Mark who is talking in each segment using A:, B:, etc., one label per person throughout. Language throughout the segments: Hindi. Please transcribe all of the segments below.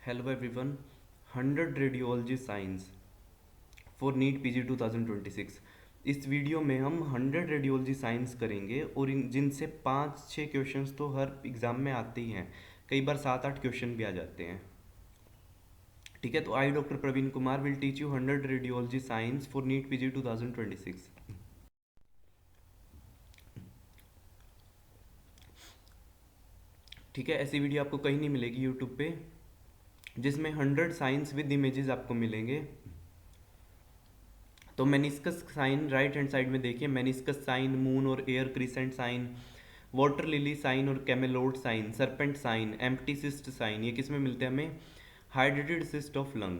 A: Hello everyone. 100 radiology science for NEET PG 2026। इस वीडियो में हम 100 रेडियोलॉजी साइंस करेंगे और जिनसे 5-6 क्वेश्चंस तो हर एग्ज़ाम में आते ही हैं, कई बार 7-8 क्वेश्चन भी आ जाते हैं। ठीक है, तो I doctor Praveen Kumar will teach you 100 radiology science for NEET PG 2026। ठीक है, ऐसी वीडियो आपको कहीं नहीं मिलेगी यूट्यूब पे, जिसमें 100 साइंस विद इमेजेस आपको मिलेंगे। तो meniscus sign right hand side में देखिए, मेनिस्कस साइन, मून और air crescent sign, water lily sign और camalote sign, serpent sign, empty cyst sign, ये किस में मिलते हैं हमें? हाइड्रेटेड सिस्ट ऑफ लंग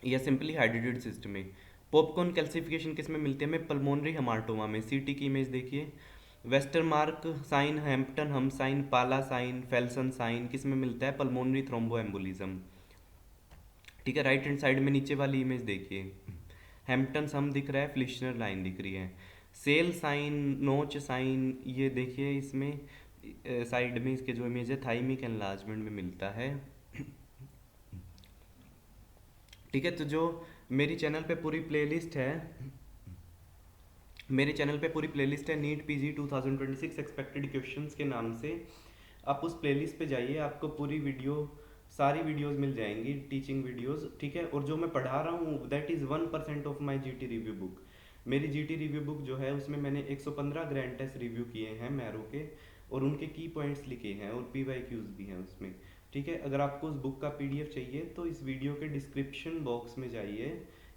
A: या सिंपली हाइड्रेटेड सिस्ट में। पॉपकॉर्न कैल्सिफिकेशन किस में मिलती है हमें? पल्मोनरी हेमाटोमा में। सीटी की इमेज देखिए, वेस्टरमार्क साइन, हैम्पटन हम साइन, पाला साइन, फेल्सन साइन किस में मिलता है? Pulmonary thromboembolism. ठीक है, राइट हैंड साइड में नीचे वाली इमेज देखिए, हैम्पटन सम दिख रहा है, फ्लिशनर लाइन दिख रही है। सेल साइन, नोच साइन, ये देखिए इसमें साइड में इसके जो इमेज है थाइमिक एनलार्जमेंट में मिलता है। ठीक है, तो जो मेरी चैनल पे पूरी प्लेलिस्ट है, मेरे चैनल पे पूरी प्लेलिस्ट है नीट पीजी 2026 एक्सपेक्टेड क्वेश्चंस के नाम से। आप उस प्लेलिस्ट पे जाइए, आपको पूरी वीडियो, सारी वीडियोस मिल जाएंगी, टीचिंग वीडियोस। ठीक है, और जो मैं पढ़ा रहा हूँ that is 1% of my GT review book. मेरी जीटी रिव्यू बुक जो है उसमें मैंने 115 ग्रैंड टेस्ट रिव्यू किए हैं मैरो के, और उनके की पॉइंट्स लिखे हैं और PYQs भी हैं उसमें। ठीक है, अगर आपको उस बुक का PDF चाहिए तो इस वीडियो के डिस्क्रिप्शन बॉक्स में जाइए।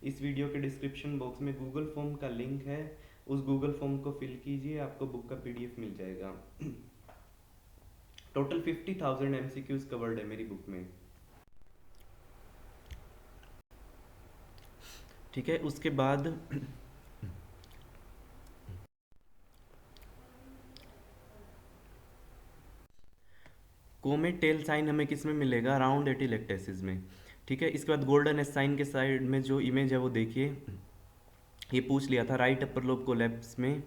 A: इस वीडियो के डिस्क्रिप्शन बॉक्स में गूगल फॉर्म का लिंक है, उस गूगल फॉर्म को फिल कीजिए, आपको बुक का PDF मिल जाएगा। टोटल 50,000 MCQs कवर्ड है मेरी बुक में। ठीक है, उसके बाद कोमेट टेल साइन हमें किस में मिलेगा? राउंड एटिलेक्टेसिस में। ठीक है, इसके बाद गोल्डन एस साइन के साइड में जो इमेज है वो देखिए, ये पूछ लिया था, राइट अपर लोब कोलैप्स में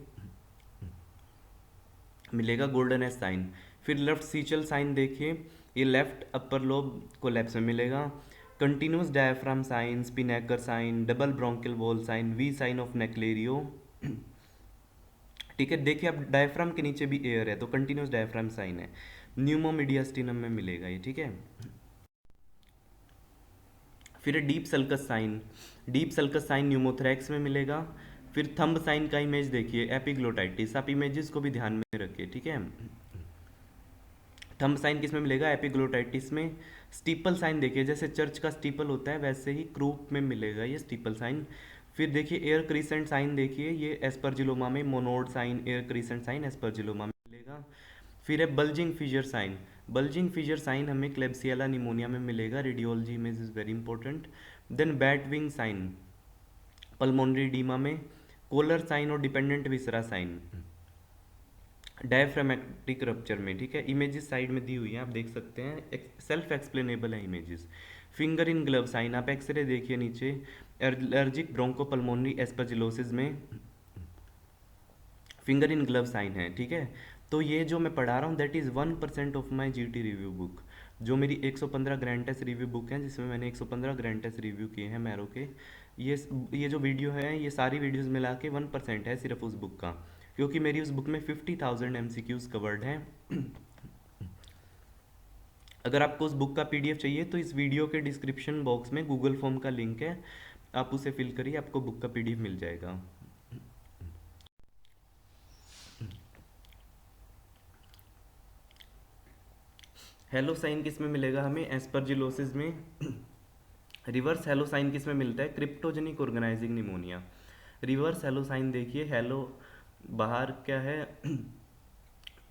A: मिलेगा गोल्डन एस साइन। फिर लेफ्ट सीचल साइन देखिए, ये लेफ्ट अपर लोब कोलैप्स में मिलेगा। Continuous diaphragm sign, spinnaker sign, double bronchial wall sign, V sign of Naclerio. ठीक है, देखिए अब डायफ्राम के नीचे भी एयर है तो कंटिन्यूस डायफ्राम साइन है, न्यूमोमीडियास्टिनम में मिलेगा ये। ठीक है, फिर deep sulcus sign, deep sulcus sign pneumothorax में मिलेगा। फिर थंब साइन का इमेज देखिए, एपिग्लोटाइटिस, आप इमेजेस को भी ध्यान में रखिए। ठीक है, थंब साइन किस में मिलेगा? एपिग्लोटाइटिस में। स्टीपल साइन देखिए, जैसे चर्च का स्टीपल होता है वैसे ही क्रूप में मिलेगा ये स्टीपल साइन। फिर देखिए एयर क्रीसेंट साइन देखिए, ये एस्परजिलोमा में Monod sign, air crescent sign aspergilloma में मिलेगा। फिर है bulging fissure sign, bulging fissure sign हमें क्लेब्सियला निमोनिया में मिलेगा, radiology image is very important. Then bat wing sign pulmonary oedema में, कोलर साइन और dependent viscera sign diaphragmatic rupture में। ठीक है, इमेजेस साइड में दी हुई हैं, आप देख सकते हैं, सेल्फ एक्सप्लेनेबल है images. Finger in glove sign, आप एक्सरे देखिए नीचे, एलर्जिक ब्रोंकोपल्मोनरी एस्परजिलोसिस में फिंगर इन ग्लव साइन है। ठीक है, तो ये जो मैं पढ़ा रहा हूँ that is 1% of my GT review book, जो मेरी 115 ग्रैंड टेस्ट रिव्यू बुक है, जिसमें मैंने 115 ग्रैंड टेस्ट रिव्यू किए हैं मैरो के। ये जो वीडियो है, ये सारी वीडियोस मिला के 1% है सिर्फ उस बुक का, क्योंकि मेरी उस बुक में 50,000 MCQs कवर्ड हैं। अगर आपको उस बुक का PDF चाहिए तो इस वीडियो के डिस्क्रिप्शन बॉक्स में गूगल फॉर्म का लिंक है, आप उसे फिल करिए, आपको बुक का PDF मिल जाएगा। हेलो साइन किस में मिलेगा हमें? एस्परजिलोसिस में। रिवर्स हेलो साइन किस में मिलता है? Cryptogenic organising pneumonia. Reverse halo sign देखिए, हेलो बाहर क्या है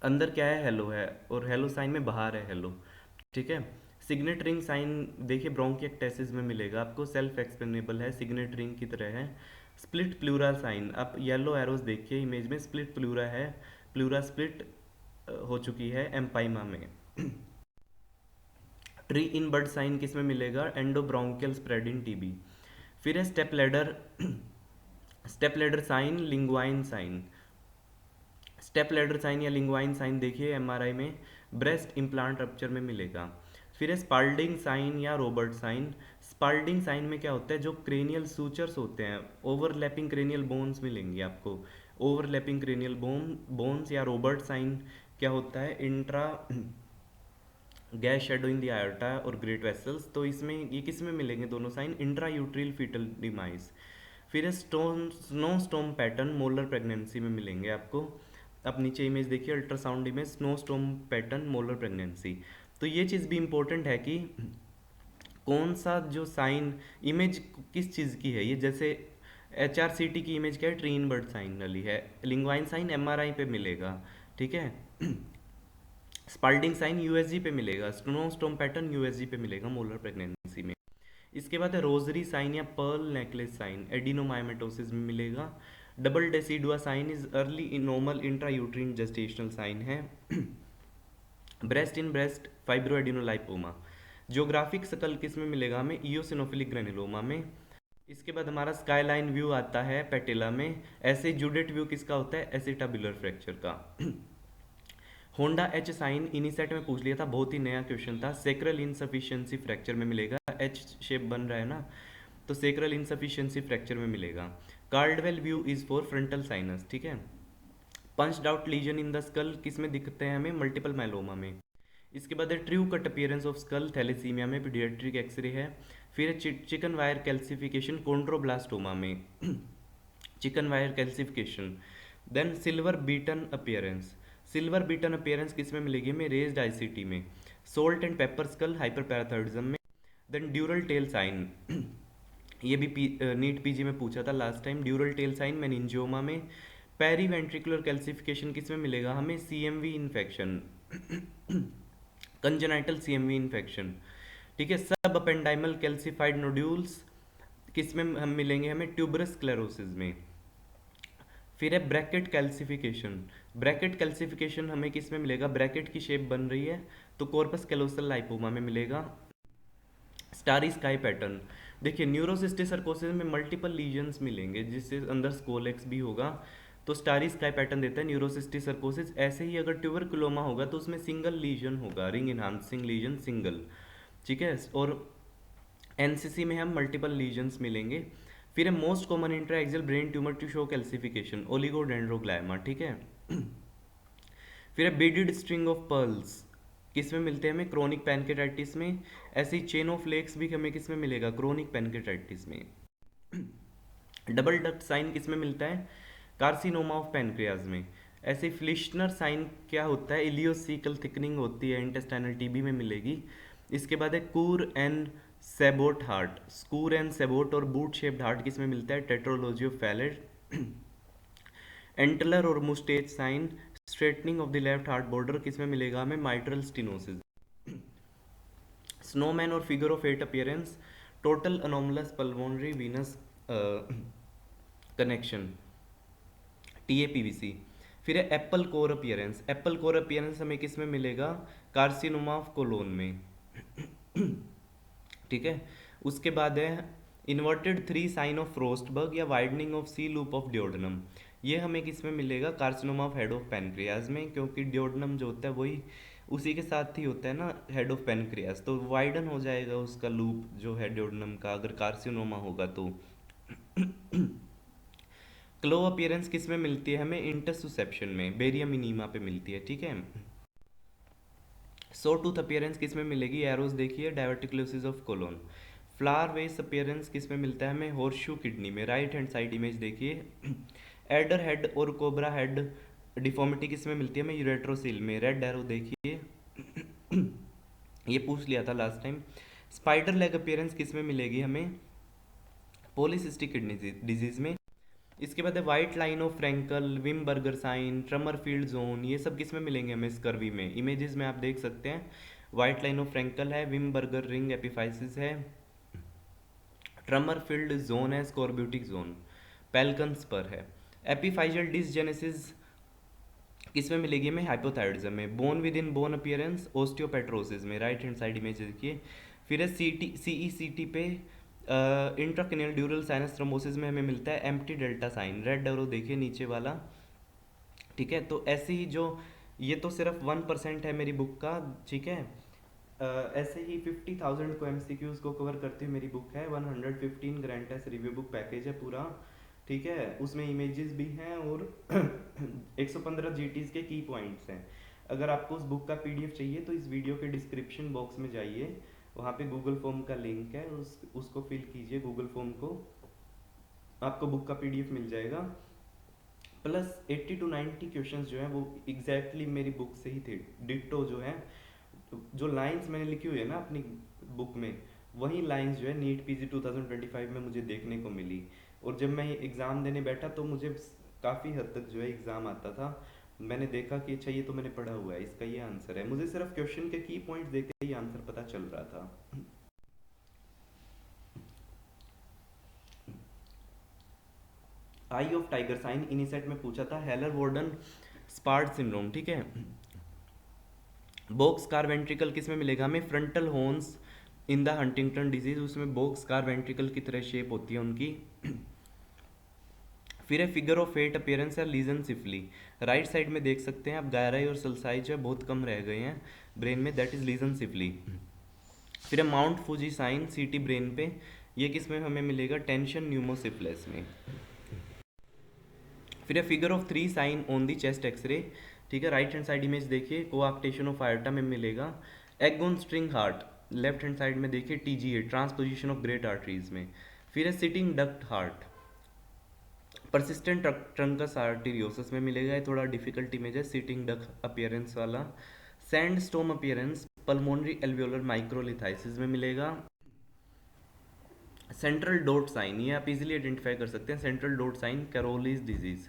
A: अंदर क्या है? हेलो है, और हेलो साइन में बाहर है हेलो। ठीक है, सिग्नेट रिंग साइन देखिए, ब्रोंकिएक्टेसिस में मिलेगा आपको, सेल्फ एक्सप्लेनेबल है, सिग्नेट रिंग की तरह है। स्प्लिट प्लूरा साइन, आप येलो एरोज देखिए इमेज में, स्प्लिट प्लूरा है, प्लूरा स्प्लिट हो चुकी है एम्पाइमा में। ट्री इन बर्ड साइन किस में मिलेगा? Endobronchial spread in TB। फिर है step ladder, step ladder sign, linguine sign. Step ladder sign या लिंग्वाइन साइन देखिए MRI में ब्रेस्ट इम्प्लांट रप्चर में मिलेगा। फिर है स्पाल्डिंग साइन या रॉबर्ट साइन। स्पाल्डिंग साइन में क्या होता है, जो क्रेनियल सूचर्स होते हैं, ओवरलैपिंग क्रेनियल बोन्स मिलेंगे आपको, ओवरलैपिंग क्रेनियल बोन्स। या रॉबर्ट साइन क्या होता है, intra gas shadow in the iota और ग्रेट वेसल्स। तो इसमें ये किस में मिलेंगे दोनों साइन, इंट्रा यूट्रिल फीटल डिमाइस। फिर है स्नो स्टोम पैटर्न मोलर प्रेगनेंसी में मिलेंगे आपको। अब नीचे इमेज देखिए, ultrasound image, snow स्टोम pattern molar pregnancy. तो ये चीज़ भी इम्पोर्टेंट है कि कौन सा जो साइन इमेज किस चीज़ की है। ये जैसे HRCT की इमेज क्या है, ट्रीन बर्ड साइन वाली है, लिंग्वाइन साइन MRI पे मिलेगा, ठीक है। स्पाल्डिंग साइन USG पे मिलेगा, स्टोम पैटर्न USG पे मिलेगा मोलर प्रेगनेंसी में। इसके बाद है रोजरी साइन या पर्ल नेकलेस साइन, एडिनोमाइमेटोसिस में मिलेगा। Double decidua sign is early normal intra uterine gestational sign है। Breast in breast fibroadenolipoma. Geographic skull किस में मिलेगा हमें, इयोसिनोफिलिक ग्रेनुलोमा में। इसके बाद हमारा स्काईलाइन व्यू आता है पेटेला में। ऐसे जूडेट व्यू किसका होता है, एसिटाबुलर फ्रैक्चर का। होंडा H साइन इन्हीं सेट में पूछ लिया था, बहुत ही नया क्वेश्चन था। सेक्रल इनसफिशियंसी फ्रैक्चर में मिलेगा, H शेप बन रहा है ना, तो सेक्रल इनसफिशियंसी फ्रैक्चर में मिलेगा। Caudwell view is for frontal sinus, ठीक है। Punched out lesion in the skull किस में दिखते हैं हमें, मल्टीपल माइलोमा में। इसके बाद है true cut appearance of skull thalassaemia में, पीडियाट्रिक एक्सरे है। फिर चिकन वायर कैल्सिफिकेशन कॉन्ड्रोब्लास्टोमा में chicken wire calcification. Then silver beaten appearance, silver beaten appearance किस में मिलेगी हमें, रेज्ड ICT में। Salt and pepper skull hyperparathyroidism में। देन ड्यूरल टेल साइन, ये भी नीट PG में पूछा था last time, dural tail sign meningioma में। पेरी वेंट्रिकुलर कैल्सिफिकेशन किस में मिलेगा हमें, CMV infection, congenital CMV infection, ठीक है। सब अपेंडाइमल कैल्सिफाइड नोड्यूल्स किस में हम मिलेंगे हमें, ट्यूबरस स्क्लेरोसिस में। फिर है ब्रैकेट कैल्सिफिकेशन, ब्रैकेट कैल्सिफिकेशन हमें किस में मिलेगा, ब्रैकेट की शेप बन रही है तो कॉर्पस कैलोसल लाइपोमा में मिलेगा। स्टारी स्काई पैटर्न, देखिए न्यूरोसिस्टिक सर्कोसिस में मल्टीपल लीजन्स मिलेंगे जिससे अंदर स्कोलेक्स भी होगा, तो स्टारी स्काई पैटर्न देता है न्यूरोसिस्टिक सर्कोसिस। ऐसे ही अगर ट्यूबरकुलोमा होगा तो उसमें सिंगल लीजन होगा, रिंग इनहांसिंग लीजन सिंगल, ठीक है। और NCC में हम मल्टीपल लीजन्स मिलेंगे। फिर है most common intra-axial brain tumour to show calcification, oligodendroglioma, ठीक है। फिर है बीडेड स्ट्रिंग ऑफ पर्ल्स, किस में मिलते हैं हमें, क्रोनिक पैनकेटाइटिस में। ऐसे ही चेन ऑफ फ्लेक्स भी हमें किस में मिलेगा, क्रोनिक पैनकेटाइटिस में। डबल डक्ट साइन किस में मिलता है, कार्सिनोमा ऑफ पैनक्रियाज में। ऐसे फ्लिशनर साइन क्या होता है, इलियोसिकल थिकनिंग होती है, इंटेस्टाइनल TB में मिलेगी। इसके बाद है कूर एंड सेबोट हार्ट, स्कूर एंड सेबोट और बूट शेप्ड हार्ट किस में मिलता है, टेट्रोलॉजी ऑफ फैलेट। एंटलर और moustache sign, straightening of the left heart border किस में मिलेगा हमें, माइट्रल स्टिनोसिस। स्नोमैन और figure of 8 appearance, total anomalous pulmonary venous connection, TAPVC। फिर है apple core appearance, apple core appearance हमें किस में मिलेगा, कार्सिनोमा ऑफ कोलोन में, ठीक है। उसके बाद है इन्वर्टेड 3 साइन ऑफ फ्रोस्टबर्ग या widening of C loop of duodenum, ये हमें किस में मिलेगा, carcinoma of head of pancreas में, क्योंकि डियोडनम जो होता है वही उसी के साथ ही होता है ना, हेड ऑफ पैनक्रियाज, तो वाइडन हो जाएगा उसका लूप जो है डियोडनम का अगर कार्सिनोमा होगा तो। क्लो अपीयरेंस किस में मिलती है हमें, इंटरसुसेप्शन में, बेरियम इनीमा पे मिलती है, ठीक है। सो टूथ अपीयरेंस किस में मिलेगी, एरोस देखिए, diverticulosis of colon. Flower vase appearance किस में मिलता है हमें, हॉर्सशू किडनी में, राइट हैंड साइड इमेज देखिए। एडर हेड और कोबरा हेड डिफॉर्मिटी किस में मिलती है हमें, यूरेट्रोसिल में, रेड एरो देखिए। ये पूछ लिया था last time. Spider leg appearance किस में मिलेगी हमें, पॉलीसिस्टिक किडनी डिजीज में। इसके बाद है white line of Frankel, Wimberger sign, trummer field zone, ये सब किस में मिलेंगे हमें, स्कर्वी में। इमेजेस में आप देख सकते हैं, वाइट लाइन ऑफ फ्रैंकल है, विमबर्गर रिंग एपिफाइसिस है, ट्रमर फील्ड जोन है, स्कॉर्ब्यूटिक जोन पेल्कन्स पर है। एपिफाइजल डिसजेनेसिस किस में मिलेगी हमें, हाइपोथायरॉइडिज्म में। Bone within bone appearance osteopetrosis में, राइट हैंड साइड इमेज देखिए। फिर है CECT पे इंट्राक्रेनियल ड्यूरल साइनस थ्रोम्बोसिस में हमें मिलता है empty delta sign, red arrow देखिए नीचे वाला, ठीक है। तो ऐसे ही जो ये तो सिर्फ 1% है मेरी बुक का, ठीक है। ऐसे ही 50,000 को एमसीक्यूज को कवर करती हुई मेरी बुक है। 115 grand test review book package है पूरा, ठीक है। उसमें इमेजेस भी हैं और 115 जीटीज के की पॉइंट्स हैं। अगर आपको उस बुक का पीडीएफ चाहिए तो इस वीडियो के डिस्क्रिप्शन बॉक्स में जाइए, वहाँ पे गूगल फॉर्म का लिंक है, उसको फिल कीजिए गूगल फॉर्म को, आपको बुक का पीडीएफ मिल जाएगा। प्लस 80 to 90 क्वेश्चंस जो हैं वो एग्जैक्टली मेरी बुक से ही थे, डिट्टो जो है, जो लाइंस मैंने लिखी हुई है ना अपनी बुक में, वही लाइंस जो है नीट पीजी 2025 में मुझे देखने को मिली। और जब मैं एग्ज़ाम देने बैठा तो मुझे काफ़ी हद तक जो है एग्ज़ाम आता था, मैंने देखा कि अच्छा ये तो मैंने पढ़ा हुआ है, इसका ये आंसर है, मुझे सिर्फ क्वेश्चन के की पॉइंट्स देख के ही आंसर पता चल रहा था। आई ऑफ टाइगर साइन इनिसेट में पूछा था, हेलर वॉर्डन स्पार्ट सिंड्रोम, ठीक है। बॉक्स कार वेंट्रिकल किस में मिलेगा हमें, frontal horns in the Huntington disease, उसमें बॉक्स कार वेंट्रिकल की तरह शेप होती है उनकी। फिर है फिगर ऑफ फेट अपीयरेंस या लीजन सिफली, राइट साइड में देख सकते हैं आप, गायराई और सल्साई जो है बहुत कम रह गए हैं ब्रेन में, दैट इज लीजन सिफली। फिर है माउंट फूजी साइन सीटी ब्रेन पे, ये किस में हमें मिलेगा, टेंशन न्यूमोसिफिलिस में। फिर है figure of 3 sign on the chest X-ray, ठीक है, राइट हैंड साइड इमेज देखिए, कोआक्टेशन ऑफ आयरटा में मिलेगा। Egg on string heart, left hand side में देखिए TGA, transposition of great arteries में। फिर है sitting duct heart, persistent trunks arteriosus में मिलेगा, ये थोड़ा डिफिकल्ट इमेज है, सिटिंग डक्ट अपीयरेंस वाला। सैंड स्टोम अपीयरेंस पल्मोनरी एल्वियोलर माइक्रोलिथाइसिस में मिलेगा। सेंट्रल डॉट साइन, ये आप इजीली आइडेंटिफाई कर सकते हैं, central dot sign Caroli's disease.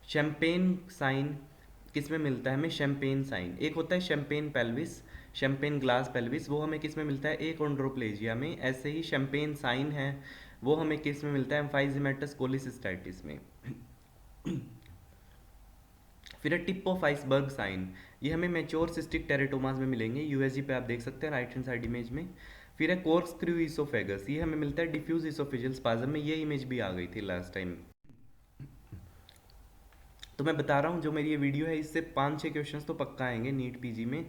A: Champagne sign किस में मिलता है हमें, शैम्पेन साइन, एक होता है champagne pelvis, champagne glass pelvis, वो हमें किस में मिलता है, एकोंड्रोप्लेजिया में। ऐसे ही शैम्पेन साइन है वो हमें किस में मिलता है, एम्फाइजेमेटस कोलिसिस्टाइटिस में। फिर है टिप ऑफ आइसबर्ग साइन, ये हमें मैच्योर सिस्टिक टेरेटोमास में मिलेंगे, यूएसजी पे आप देख सकते हैं राइट हैंड साइड इमेज में। फिर है कॉर्क्स्क्रू इसोफेगस, ये हमें मिलता है डिफ्यूज इसोफेजियल स्पाज्म में, ये इमेज भी आ गई थी लास्ट टाइम। तो मैं बता रहा हूँ जो मेरी ये वीडियो है इससे 5-6 क्वेश्चंस तो पक्का आएंगे नीट पीजी में,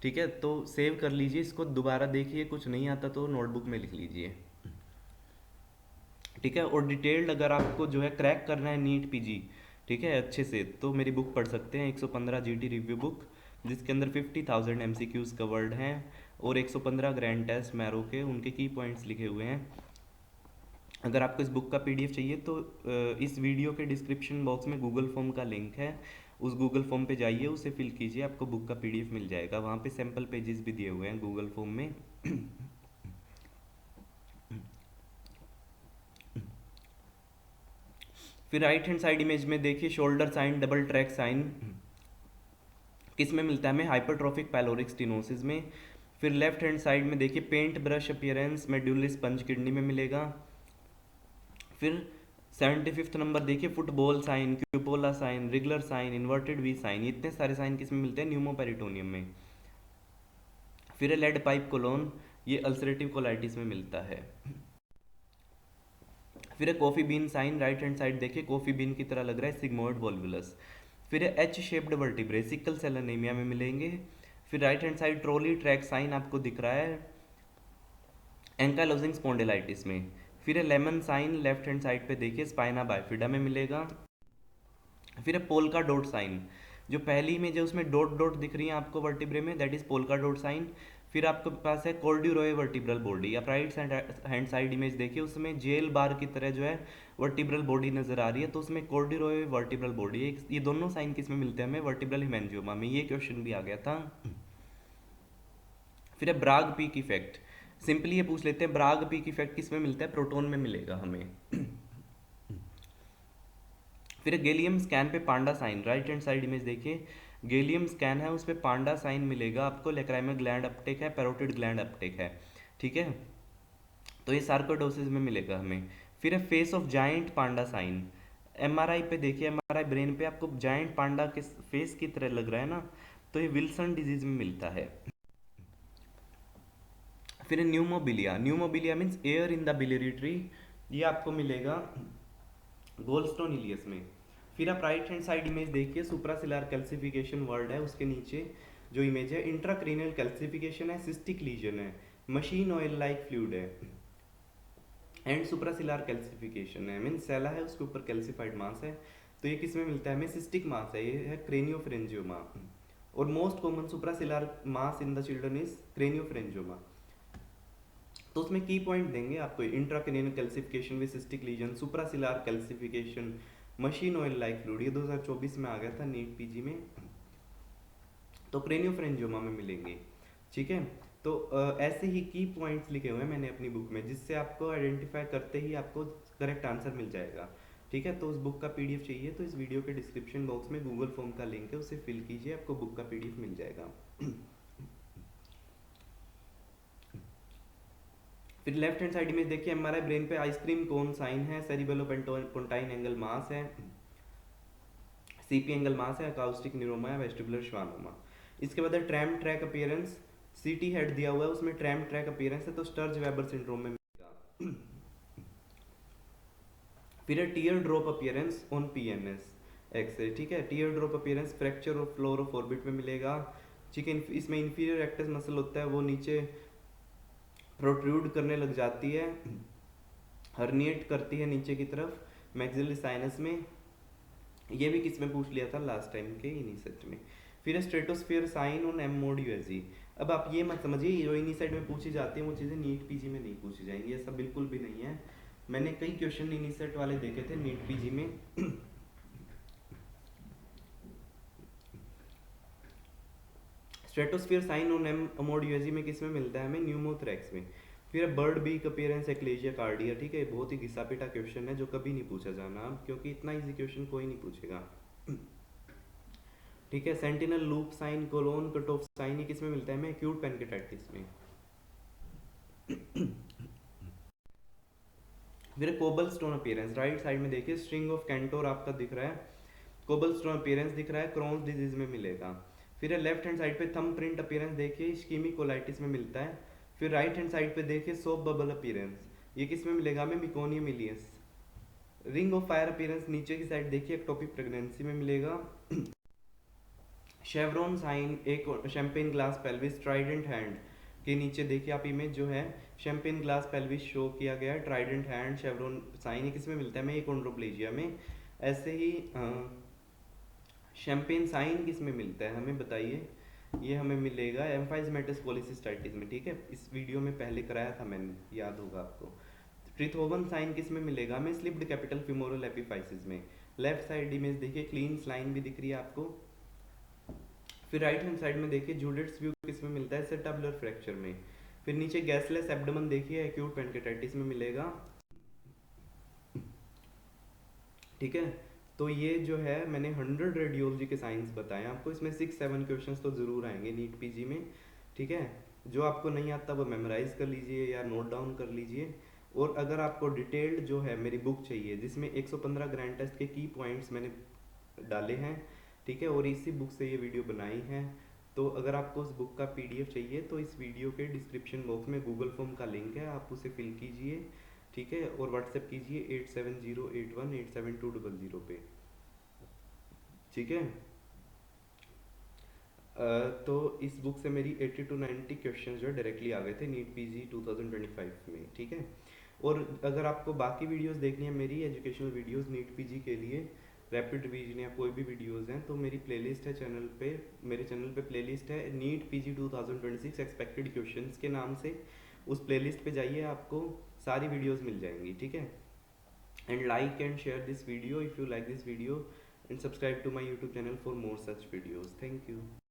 A: ठीक है। तो सेव कर लीजिए इसको, दोबारा देखिए, कुछ नहीं आता तो नोटबुक में लिख लीजिए, ठीक है। और डिटेल्ड अगर आपको जो है क्रैक करना है नीट पीजी, ठीक है, अच्छे से, तो मेरी बुक पढ़ सकते हैं, 115 जीटी रिव्यू बुक, जिसके अंदर 50,000 एमसीक्यूज कवर्ड हैं और 115 ग्रैंड टेस्ट मैरो के उनके की पॉइंट्स लिखे हुए हैं। अगर आपको इस बुक का पीडीएफ चाहिए तो इस वीडियो के डिस्क्रिप्शन बॉक्स में गूगल फॉर्म का लिंक है, उस गूगल फॉर्म पे जाइए, उसे फिल कीजिए, आपको बुक का पीडीएफ मिल जाएगा। वहाँ पे सैम्पल पेजेस भी दिए हुए हैं गूगल फॉर्म में। फिर राइट हैंड साइड इमेज में देखिए shoulder sign, double track sign किस में मिलता है हमें, हाइपरट्रोफिक पाइलोरिक स्टेनोसिस में। फिर लेफ्ट हैंड साइड में देखिए paint brush appearance medullary sponge kidney में मिलेगा। फिर 75वां नंबर देखिए football sign, cupola sign, Rigler sign, inverted V sign, इतने सारे साइन किस में मिलते हैं, न्यूमोपेरिटोनियम में। फिर है लेड पाइप कोलोन, ये अल्सरेटिव कोलाइटिस में मिलता है। फिर है coffee bean sign, right hand side देखिए कॉफी बीन की तरह लग रहा है, सिग्मोइड वोल्वुलस। फिर है H shaped vertebrae, sickle cell anaemia में मिलेंगे। फिर right hand side trolley track sign आपको दिख रहा है एंकालोजिंग स्पॉन्डिलाइटिस में। फिर है lemon sign, left hand side पे देखिए स्पाइना बाइफिडा में मिलेगा। फिर है पोल्का डॉट साइन, जो पहली में जो उसमें डॉट डॉट दिख रही है आपको वर्टिब्रे में, that is polka dot sign. फिर आपके पास है कॉर्ड्यूरोय वर्टिब्रल बॉडी, आप राइट हैंड साइड इमेज देखिए, उसमें जेल बार की तरह जो है वर्टिब्रल बॉडी नजर आ रही है, तो उसमें कॉर्ड्यूरोय वर्टिब्रल बॉडी है। ये दोनों साइन किस में मिलते हैं हमें, वर्टिब्रल हिमेंजियोमा में, ये क्वेश्चन भी आ गया था। फिर है ब्राग पीक इफेक्ट, सिंपली ये पूछ लेते हैं ब्राग पीक इफेक्ट किस में मिलता है, प्रोटोन में मिलेगा हमें। फिर गैलियम स्कैन पे panda sign, right hand side image देखिए, गैलियम स्कैन है उस पर पांडा साइन मिलेगा आपको, लेक्राइमल ग्लैंड अपटेक है, पैरोटिड ग्लैंड अपटेक है, ठीक है, तो ये सार्कोडोसिस में मिलेगा हमें। फिर है face of giant panda sign, MRI पे देखिए, एमआरआई ब्रेन पे आपको जाइंट पांडा के फेस की तरह लग रहा है ना, तो ये विल्सन डिजीज में मिलता है। फिर pneumobilia, pneumobilia means air in the biliary tree, ये आपको मिलेगा गोल्डस्टोन इलियस में। फिर आप राइट हैंड साइड इमेज देखिए, सुप्रासिलर कैल्सिफिकेशन वर्ड है, उसके नीचे जो इमेज है, इंट्राक्रेनियल कैल्सिफिकेशन है, सिस्टिक लीजन है, मशीन ऑयल लाइक फ्लूइड है, एंड सुप्रासिलार कैल्सिफिकेशन है, मीन सेला है उसके ऊपर कैल्सिफाइड मास है। तो ये किस में मिलता है हमें, सिस्टिक मास है, ये है क्रेनियोफ्रेंजियोमा। और most common suprasellar mass in the children is craniopharyngioma. तो उसमें की पॉइंट देंगे आपको, intracranial calcification with cystic lesion, suprasellar calcification, machine oil like fluid, ये 2024 में आ गया था नीट पीजी में, तो क्रेनियोफ्रेंजियोमा में मिलेंगे। ठीक है, तो ऐसे ही की पॉइंट्स लिखे हुए हैं मैंने अपनी बुक में, जिससे आपको आइडेंटिफाई करते ही आपको करेक्ट आंसर मिल जाएगा। ठीक है, तो उस बुक का पीडीएफ चाहिए तो इस वीडियो के डिस्क्रिप्शन बॉक्स में गूगल फॉर्म का लिंक है, उसे फिल कीजिए, आपको बुक का पीडीएफ मिल जाएगा। फिर लेफ्ट हैंड साइड में देखिए एमआरआई ब्रेन पे आइसक्रीम कोन साइन है, सेरिबेलोपोंटाइन एंगल मास है, सीपी एंगल मास है, अकाउस्टिक न्यूरोमा है, वेस्टिबुलर श्वानोमा। इसके बाद ट्रैम ट्रैक अपीयरेंस, सीटी हेड दिया हुआ है उसमें ट्रैम ट्रैक अपीयरेंस है, तो स्टर्ज वेबर सिंड्रोम में मिलेगा। फिर tear drop appearance on PNS X-ray. ठीक है, tear drop appearance fracture of floor of orbit में मिलेगा। ठीक है, इसमें इंफीरियर रेक्टस मसल होता है, वो नीचे प्रोट्रूड करने लग जाती है, हर्निएट करती है नीचे की तरफ मैक्सिलरी साइनस में। ये भी किस में पूछ लिया था लास्ट टाइम के इन्हीं सेट में। फिर stratosphere sign on M mode USG. अब आप ये मत समझिए जो इन्हीं साइड में पूछी जाती है वो चीज़ें नीट पीजी में नहीं पूछी जाएंगी, ऐसा बिल्कुल भी नहीं है। मैंने कई क्वेश्चन इन्हीं सेट वाले देखे थे नीट पीजी में। Stratosphere sign on M mode USG में किस में मिलता है हमें, न्यूमोथ्रैक्स में। फिर bird beak appearance achalasia cardia. ठीक है, बहुत ही घिसा पिटा क्वेश्चन है जो कभी नहीं पूछा जाना अब, क्योंकि इतना इजी क्वेश्चन कोई नहीं पूछेगा। ठीक है, sentinel loop sign, colon cut off sign, ये किस में मिलता है हमें, एक्यूट पैनक्रेटाइटिस में। फिर cobblestone appearance, right side में देखिए स्ट्रिंग ऑफ कैंटोर आपका दिख रहा है, कोबल स्टोन अपीयरेंस दिख रहा है, क्रॉन्स डिजीज में मिलेगा। फिर लेफ्ट हैंड साइड पे थंब प्रिंट अपीयरेंस देखिए इस्कीमिक कोलाइटिस में मिलता है। फिर राइट हैंड साइड पे देखिए सोप बबल अपीयरेंस, ये किस में मिलेगा हमें, meconium ileus. Ring of fire appearance नीचे की साइड देखिए एक्टोपिक प्रेगनेंसी में मिलेगा। शेवरॉन साइन एक champagne glass pelvis, trident hand के नीचे देखिए आप इमेज जो है शैंपेन ग्लास पेल्विस शो किया गया है, ट्राइडेंट हैंड शेवरॉन साइन, ये किस में मिलता है हमें, एकोंड्रोप्लेजिया में। ऐसे ही शैंपेन साइन किस में मिलता है हमें बताइए, ये हमें मिलेगा एम्फाइजमेटस पॉलीसिस्टाइटिस में। ठीक है, इस वीडियो में पहले कराया था मैंने, याद होगा आपको। ट्रिथोवन साइन किस में मिलेगा हमें, स्लिप्ड कैपिटल फिमोरल एपिफाइसिस में। लेफ्ट साइड इमेज देखिए क्लीन लाइन भी दिख रही है आपको। फिर राइट हैंड साइड में देखिए जूलियट्स व्यू किस में मिलता है, सेटाबुलर फ्रैक्चर में। फिर नीचे गैसलेस एब्डोमेन देखिए एक्यूट पैनक्रेटाइटिस में मिलेगा। ठीक है, तो ये जो है मैंने 100 रेडियोलॉजी के साइंस बताए आपको, इसमें 6-7 क्वेश्चंस तो ज़रूर आएंगे नीट पीजी में। ठीक है, जो आपको नहीं आता वो मेमोराइज कर लीजिए या नोट डाउन कर लीजिए। और अगर आपको डिटेल्ड जो है मेरी बुक चाहिए जिसमें 115 ग्रैंड टेस्ट के की पॉइंट्स मैंने डाले हैं, ठीक है, और इसी बुक से ये वीडियो बनाई है, तो अगर आपको उस बुक का पीडीएफ चाहिए तो इस वीडियो के डिस्क्रिप्शन बॉक्स में गूगल फॉर्म का लिंक है, आप उसे फिल कीजिए। ठीक है, और व्हाट्सएप कीजिए 8708187200 पे। ठीक है, तो इस बुक से मेरी 80 to 90 क्वेश्चन जो है डायरेक्टली आ गए थे नीट पीजी 2025 में। ठीक है, और अगर आपको बाकी वीडियोस देखनी है मेरी एजुकेशनल वीडियोस नीट पीजी के लिए, रैपिड रिवीजन या कोई भी वीडियोस हैं, तो मेरी प्लेलिस्ट है चैनल पे, मेरे चैनल पे प्लेलिस्ट है नीट पीजी 2026 एक्सपेक्टेड क्वेश्चंस के नाम से। उस प्लेलिस्ट पे जाइए, आपको सारी वीडियोस मिल जाएंगी। ठीक है, and like and share this video if you like this video, and subscribe to my YouTube channel for more such videos. Thank you.